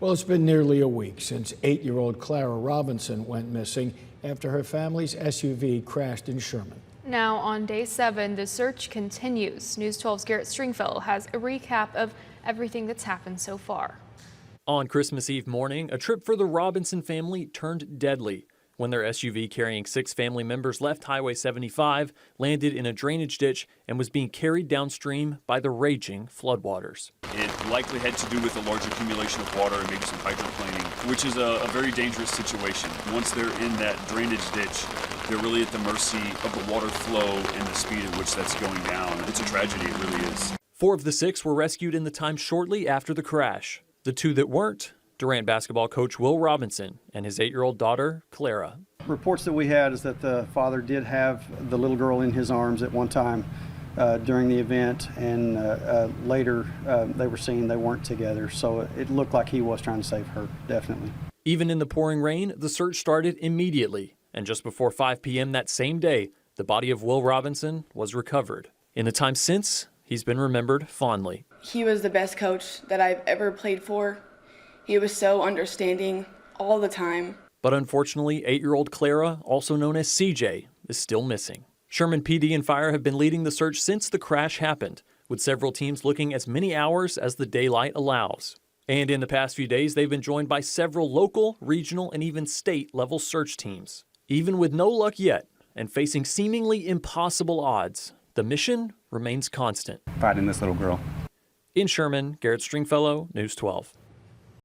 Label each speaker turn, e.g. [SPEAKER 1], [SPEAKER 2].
[SPEAKER 1] Well, it's been nearly a week since 8-year-old Clara Robinson went missing after her family's SUV crashed in Sherman.
[SPEAKER 2] Now on day 7, the search continues. News 12's Garrett Stringfellow has a recap of everything that's happened so far.
[SPEAKER 3] On Christmas Eve morning, a trip for the Robinson family turned deadly when their SUV carrying 6 family members left Highway 75, landed in a drainage ditch, and was being carried downstream by the raging floodwaters.
[SPEAKER 4] It likely had to do with a large accumulation of water and maybe some hydroplaning, which is a very dangerous situation. Once they're in that drainage ditch, they're really at the mercy of the water flow and the speed at which that's going down. It's a tragedy, it really is.
[SPEAKER 3] 4 of the 6 were rescued in the time shortly after the crash. The 2 that weren't, Durant basketball coach Will Robinson and his 8-year-old daughter, Clara.
[SPEAKER 5] Reports that we had is that the father did have the little girl in his arms at one time during the event, and later they were seen they weren't together. So it looked like he was trying to save her, definitely.
[SPEAKER 3] Even in the pouring rain, the search started immediately. And just before 5 p.m. that same day, the body of Will Robinson was recovered. In the time since, he's been remembered fondly.
[SPEAKER 6] He was the best coach that I've ever played for. He was so understanding all the time.
[SPEAKER 3] But unfortunately, 8-year-old Clara, also known as CJ, is still missing. Sherman PD and Fire have been leading the search since the crash happened, with several teams looking as many hours as the daylight allows. And in the past few days, they've been joined by several local, regional, and even state-level search teams. Even with no luck yet, and facing seemingly impossible odds, the mission remains constant.
[SPEAKER 7] Finding this little girl.
[SPEAKER 3] In Sherman, Garrett Stringfellow, News 12.